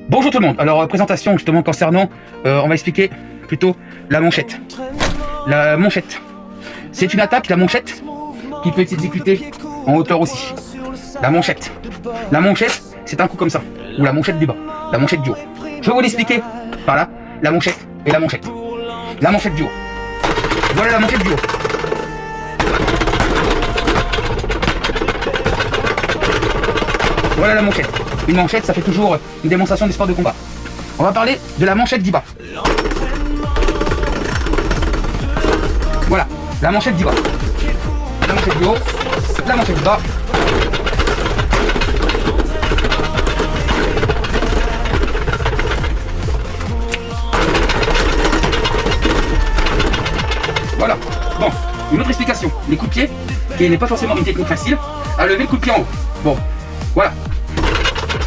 Bonjour tout le monde. Alors présentation justement concernant, on va expliquer plutôt la manchette. La manchette, c'est une attaque, la manchette, qui peut être exécutée en hauteur aussi. La manchette, c'est un coup comme ça, ou la manchette du bas, la manchette du haut. Je vais vous l'expliquer par là, la manchette et la manchette. La manchette du haut. Voilà la manchette du haut. Voilà la manchette. Une manchette, ça fait toujours une démonstration des sports de combat. On va parler de la manchette du bas. Voilà, la manchette du bas. La manchette du haut, la manchette du bas. Voilà. Bon, une autre explication. Les coups de pied, qui n'est pas forcément une technique facile, à lever le coup de pied en haut. Bon, voilà.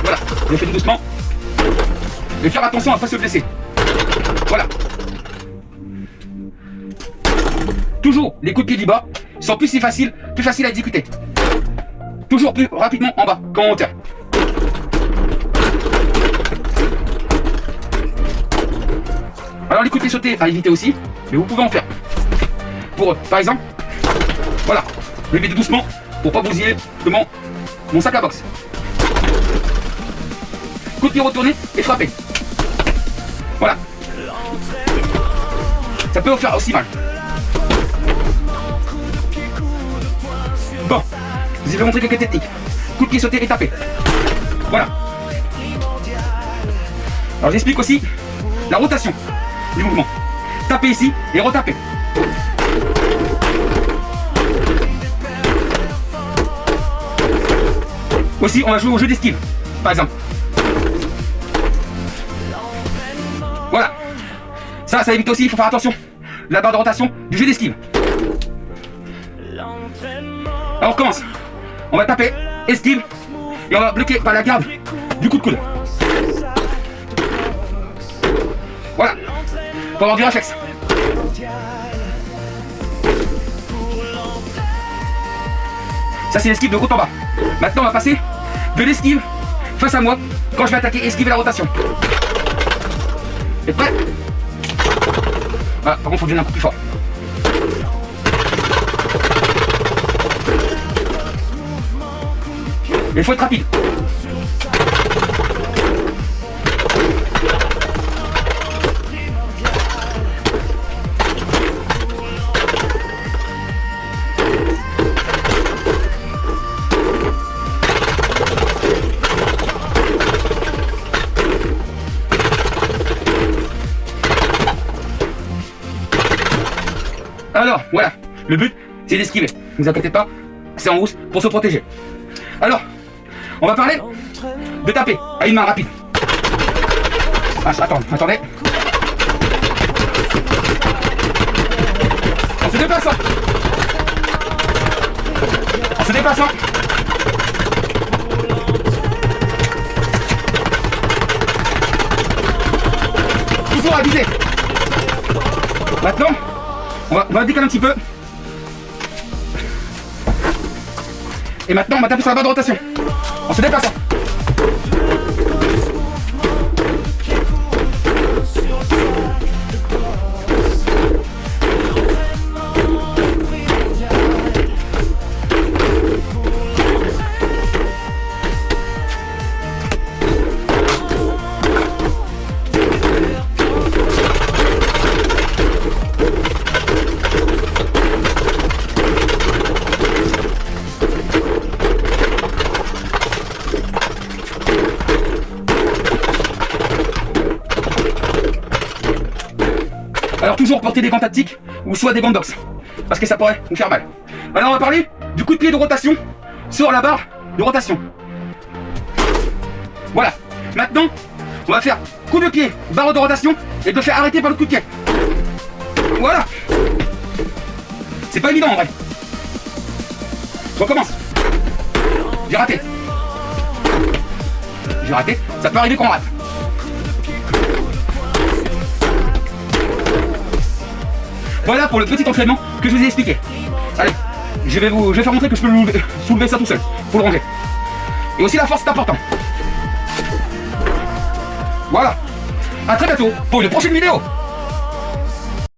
Voilà, je fais tout doucement. Et faire attention à ne pas se blesser. Voilà. Toujours, les coups de pied du bas sont plus faciles à exécuter. Toujours plus rapidement en bas qu'en hauteur. Alors les coups de pied sautés à éviter aussi, mais vous pouvez en faire. Pour, par exemple, voilà, levez doucement pour pas bousiller mon sac à boxe. Coup de pied retourné et frappé. Voilà. Ça peut vous faire aussi mal. Bon, je vais vous montrer quelques techniques. Coup de pied sauté et tapé. Voilà. Alors j'explique aussi la rotation du mouvement. Tapez ici et retapez. Aussi, on va jouer au jeu d'esquive, par exemple. Voilà. Ça évite aussi, il faut faire attention. La barre de rotation du jeu d'esquive. Alors on recommence. On va taper, esquive, et on va bloquer par la garde du coup de coude. Voilà. Pour avoir du réflexe. Ça c'est l'esquive de haut en bas. Maintenant on va passer de l'esquive face à moi quand je vais attaquer, esquiver la rotation. Et prêt? Voilà, par contre il faut donner un coup plus fort. Mais il faut être rapide. Alors, voilà, le but, c'est d'esquiver. Ne vous inquiétez pas, c'est en hausse pour se protéger. Alors, on va parler de taper à une main rapide. Ah, attendez. En se déplaçant. Toujours à viser. Maintenant, on va décaler un petit peu. Et maintenant, on va taper sur la barre de rotation. En se déplaçant. Alors toujours porter des gants tactiques ou soit des gants de boxe, parce que ça pourrait vous faire mal. Maintenant on va parler du coup de pied de rotation sur la barre de rotation. Voilà. Maintenant on va faire coup de pied, barre de rotation et de faire arrêter par le coup de pied. Voilà. C'est pas évident en vrai. Je recommence. J'ai raté. Ça peut arriver qu'on rate. Voilà pour le petit entraînement que je vous ai expliqué. Allez, je vais faire montrer que je peux soulever ça tout seul. Faut le ranger. Et aussi la force c'est important. Voilà. À très bientôt pour une prochaine vidéo.